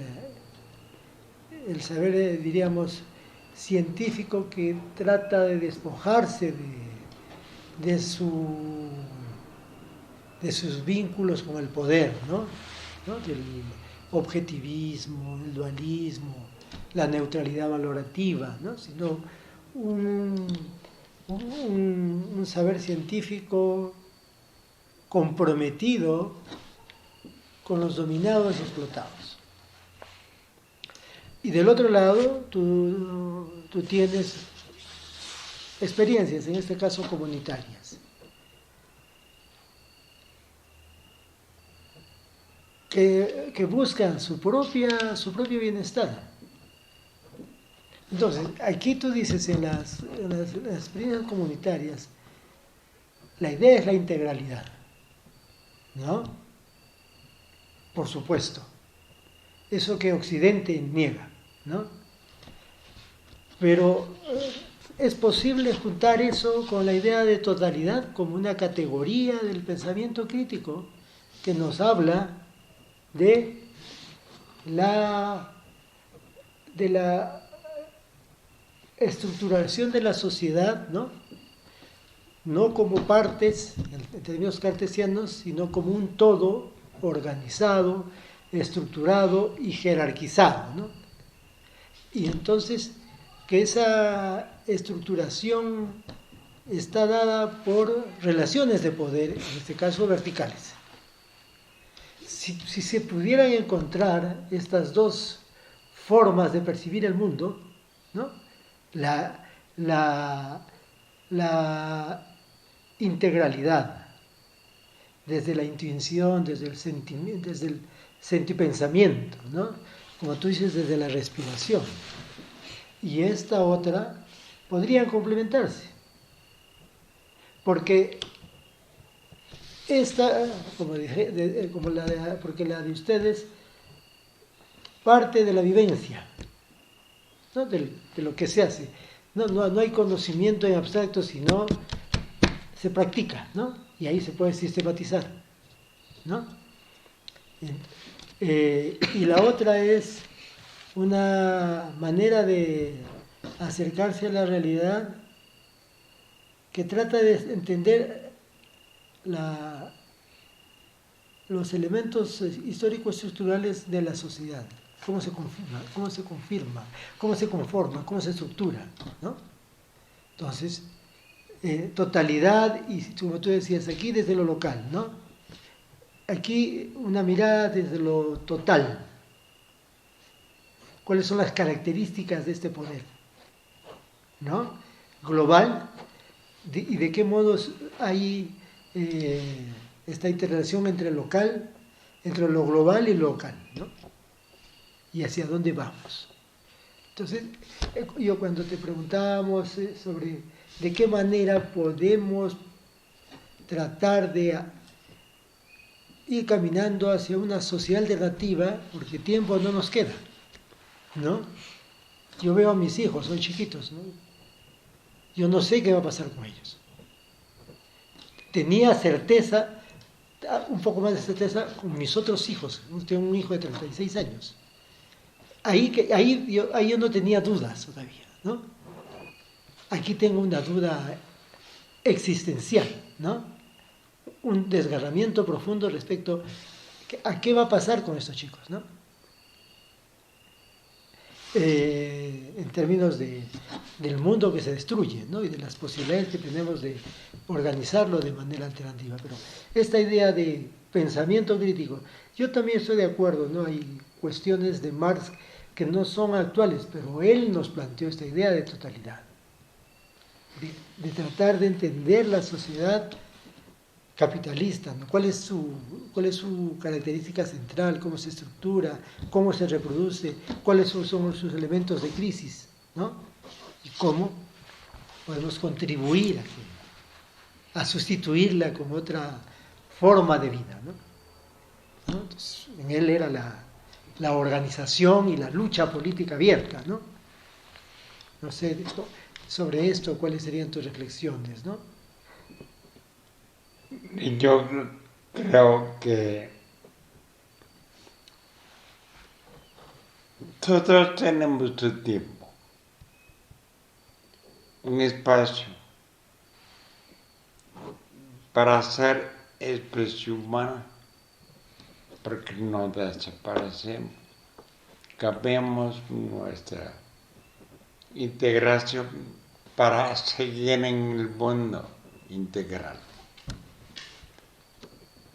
saber, diríamos, científico, que trata de despojarse de sus vínculos con el poder, ¿no? Del objetivismo, el dualismo, la neutralidad valorativa, ¿no? Sino un saber científico comprometido con los dominados y explotados. Y del otro lado, tú tienes experiencias, en este caso comunitarias, que buscan su propio bienestar. Entonces, aquí tú dices, en las experiencias comunitarias, la idea es la integralidad, ¿no? Por supuesto. Eso que Occidente niega, ¿no? Pero es posible juntar eso con la idea de totalidad como una categoría del pensamiento crítico que nos habla de la estructuración de la sociedad, no como partes, en términos cartesianos, sino como un todo organizado, estructurado y jerarquizado, ¿no? Y entonces que esa estructuración está dada por relaciones de poder, en este caso verticales. Si se pudieran encontrar estas dos formas de percibir el mundo, ¿no? La integralidad, desde la intuición, desde el sentimiento, desde el sentipensamiento, ¿no? Como tú dices, desde la respiración. Y esta otra podrían complementarse, porque esta, como dije, porque la de ustedes parte de la vivencia, ¿no? De lo que se hace. No hay conocimiento en abstracto, sino se practica, ¿no? Y ahí se puede sistematizar, ¿no? Y la otra es una manera de acercarse a la realidad que trata de entender los elementos histórico-estructurales de la sociedad, cómo se confirma, cómo se conforma, cómo se estructura, ¿no? Entonces, totalidad, y como tú decías, aquí desde lo local, ¿no? Aquí una mirada desde lo total. ¿Cuáles son las características de este poder? ¿No? Global, y de qué modos hay esta interrelación entre lo global y lo local, ¿no? Y hacia dónde vamos. Entonces, yo cuando te preguntábamos sobre de qué manera podemos tratar de ir caminando hacia una sociedad alternativa, porque tiempo no nos queda, ¿no? Yo veo a mis hijos, son chiquitos, ¿no? Yo no sé qué va a pasar con ellos. Tenía certeza, un poco más de certeza, con mis otros hijos. Tengo un hijo de 36 años. Ahí yo no tenía dudas todavía, ¿no? Aquí tengo una duda existencial, ¿no? Un desgarramiento profundo respecto a qué va a pasar con estos chicos, ¿no? En términos del mundo que se destruye, ¿no? Y de las posibilidades que tenemos de organizarlo de manera alternativa. Pero esta idea de pensamiento crítico, yo también estoy de acuerdo, ¿no? Hay cuestiones de Marx que no son actuales, pero él nos planteó esta idea de totalidad, de tratar de entender la sociedad capitalista, ¿no? ¿Cuál es su característica central? ¿Cómo se estructura? ¿Cómo se reproduce? ¿Cuáles son sus elementos de crisis? ¿No? Y cómo podemos contribuir a sustituirla con otra forma de vida, ¿no? Entonces, en él era la organización y la lucha política abierta, ¿no? No sé, sobre esto, ¿cuáles serían tus reflexiones, no? Yo creo que todos tenemos su tiempo, un espacio para hacer expresión humana, porque no desaparecemos, cambiamos nuestra integración para seguir en el mundo integral.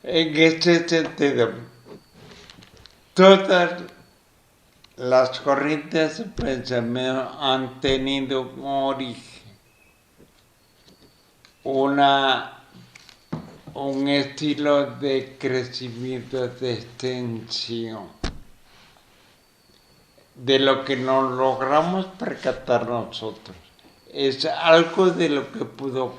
En este sentido, todas las corrientes de pensamiento han tenido un origen, un estilo de crecimiento, de extensión, de lo que no logramos percatar nosotros. Es algo de lo que pudo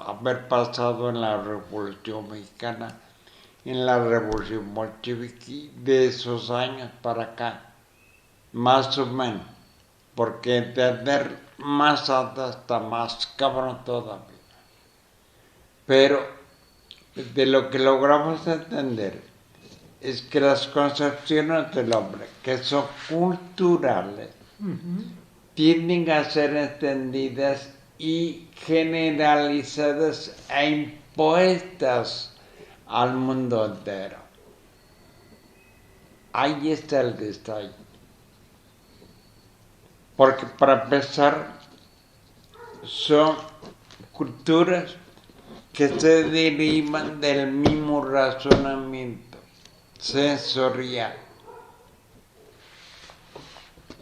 haber pasado en la Revolución Mexicana, en la Revolución Bolchevique, de esos años para acá, más o menos. porque entender más alta está más cabrón todavía. Pero de lo que logramos entender es que las concepciones del hombre, que son culturales, tienden a ser entendidas y generalizadas e impuestas al mundo entero. Ahí está el detalle. Porque para empezar, son culturas que se derivan del mismo razonamiento sensorial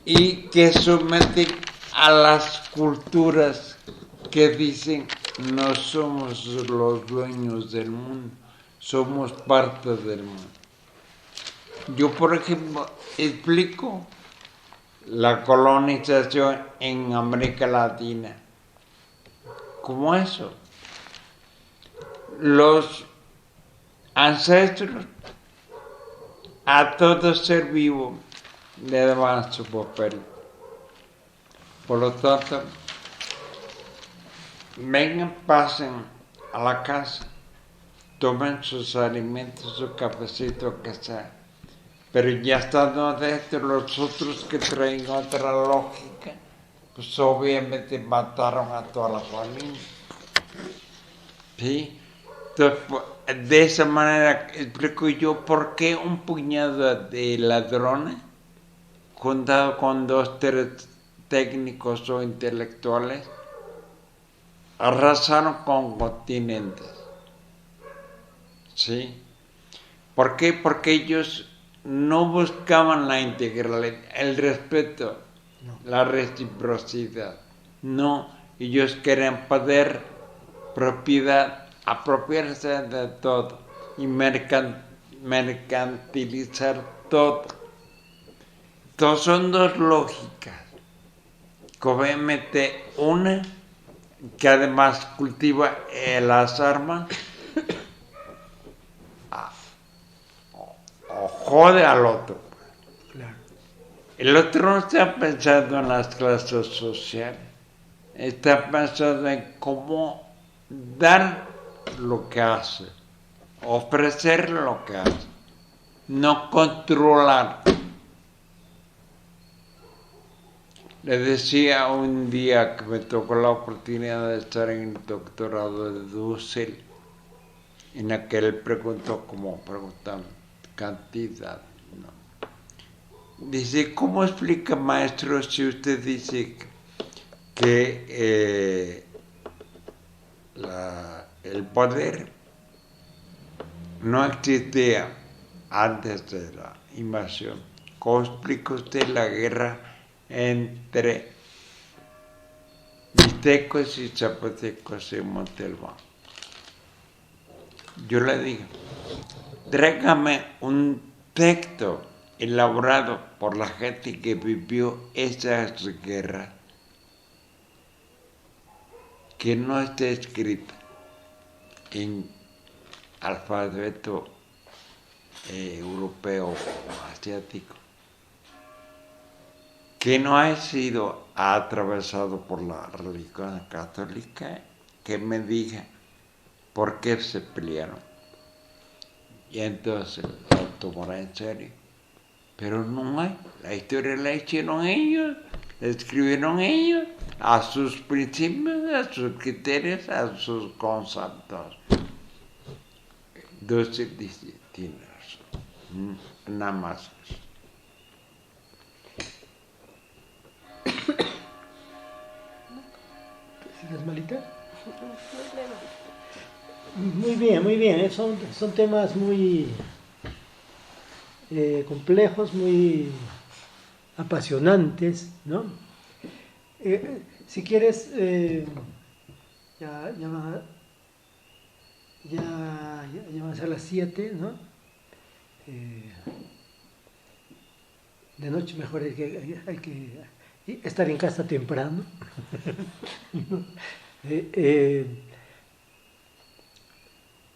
y que someten a las culturas que dicen no somos los dueños del mundo, somos parte del mundo. Yo, por ejemplo, explico la colonización en América Latina como eso. Los ancestros a todo ser vivo le daban su papel. Por lo tanto, vengan, pasen a la casa, tomen sus alimentos, su cafecito, que sea. Pero ya estando adentro, los otros que traen otra lógica, pues obviamente mataron a toda la familia. ¿Sí? Entonces, de esa manera explico yo por qué un puñado de ladrones, juntado con 2, 3 técnicos o intelectuales, arrasaron con continentes. ¿Sí? ¿Por qué? Porque ellos no buscaban la integralidad, el respeto, la reciprocidad. No, ellos querían poder, propiedad, apropiarse de todo y mercantilizar todo. Entonces son 2 lógicas. Obviamente una que además cultiva las armas o jode al otro. Claro. El otro no está pensando en las clases sociales, está pensando en cómo dar lo que hace, ofrecer lo que hace, no controlar. Le decía un día que me tocó la oportunidad de estar en el doctorado de Dussel, en la que él preguntó, como preguntan, cantidad, ¿no? Dice, ¿cómo explica, maestro, si usted dice que el poder no existía antes de la invasión? ¿Cómo explica usted la guerra entre mixtecos y zapotecos en Montalbán? Yo le digo, tráigame un texto elaborado por la gente que vivió esas guerras que no esté escrita en alfabeto europeo o asiático, que no ha sido atravesado por la religión católica, que me diga por qué se pelearon. Y entonces lo tomará en serio. Pero no hay. La historia la hicieron ellos, la escribieron ellos, a sus principios, a sus criterios, a sus conceptos. Entonces dice, tiene razón. Nada más. ¿Sigues malita? Muy bien, muy bien. Son temas muy complejos, muy apasionantes, ¿no? Si quieres, ya van a ser las 7, ¿no? De noche mejor hay que estar en casa temprano.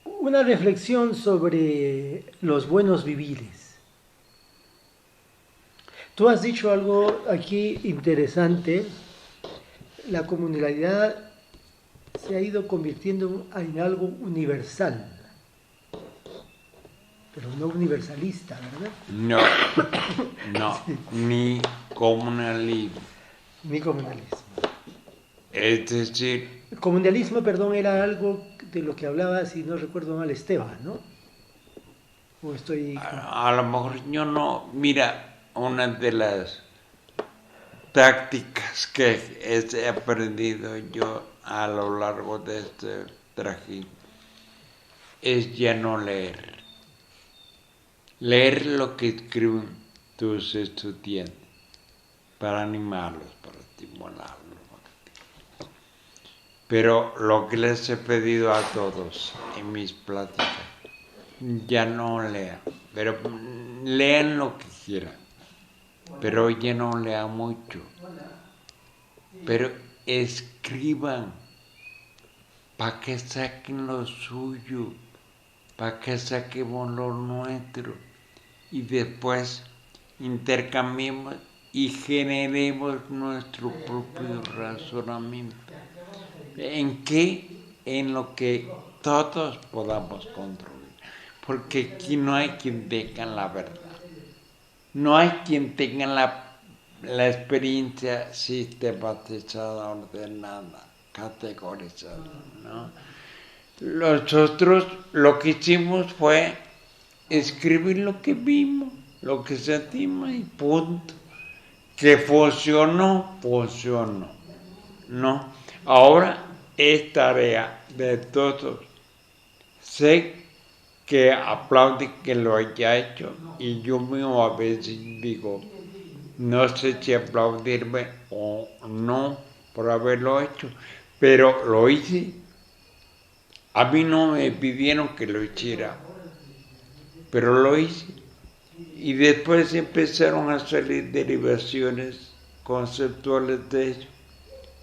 Una reflexión sobre los buenos vivires. Tú has dicho algo aquí interesante. La comunalidad se ha ido convirtiendo en algo universal, pero no universalista, ¿verdad? No, no, ni comunalismo. Ni comunalismo. Es decir, Comunalismo, perdón, era algo de lo que hablaba, si no recuerdo mal, Esteban, ¿no? O estoy... a lo mejor yo no, mira, una de las tácticas que he aprendido yo a lo largo de este trajín es ya no leer. Leer lo que escriben tus estudiantes para animarlos, para estimularlos. Pero lo que les he pedido a todos en mis pláticas, ya no lean, pero lean lo que quieran, pero ya no lean mucho, pero escriban para que saquen lo suyo, para que saquemos lo nuestro y después intercambiemos y generemos nuestro propio razonamiento. ¿En qué? En lo que todos podamos controlar. Porque aquí no hay quien tenga la verdad. No hay quien tenga la experiencia sistematizada, ordenada, categorizada, ¿no? Nosotros lo que hicimos fue escribir lo que vimos, lo que sentimos y punto. Que funcionó, funcionó. No. Ahora es tarea de todos. Sé que aplauden que lo haya hecho y yo mismo a veces digo, no sé si aplaudirme o no por haberlo hecho, pero lo hice. A mí no me pidieron que lo hiciera, pero lo hice. Y después empezaron a salir derivaciones conceptuales de ello.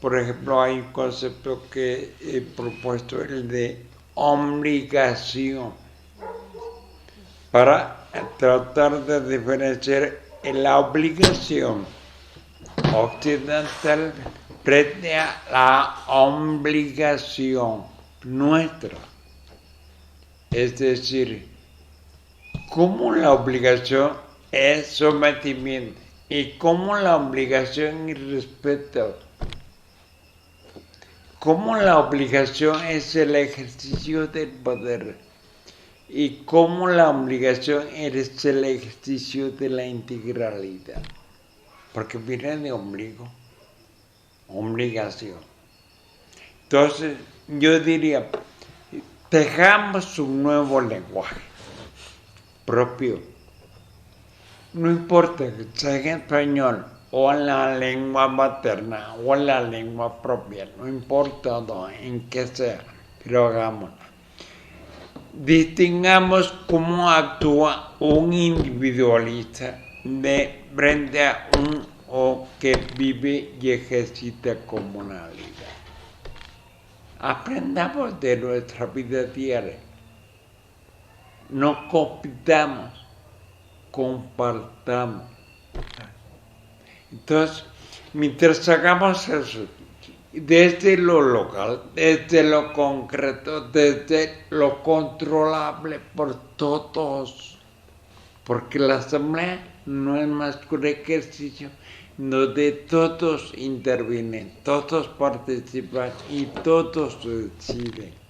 Por ejemplo, hay un concepto que he propuesto, el de obligación, para tratar de diferenciar la obligación occidental frente a la obligación nuestra. Es decir, cómo la obligación es sometimiento y cómo la obligación es respeto. Cómo la obligación es el ejercicio del poder y cómo la obligación es el ejercicio de la integralidad. Porque viene de ombligo, obligación. Entonces, yo diría, tejamos un nuevo lenguaje propio. No importa que sea en español o en la lengua materna o en la lengua propia, no importa en qué sea, pero hagámoslo. Distingamos cómo actúa un individualista de frente a un o que vive y ejercita comunalidad. Aprendamos de nuestra vida diaria. No compitamos, compartamos. Entonces, mientras hagamos eso, desde lo local, desde lo concreto, desde lo controlable por todos, porque la asamblea no es más que un ejercicio donde todos intervienen, todos participan y todos deciden.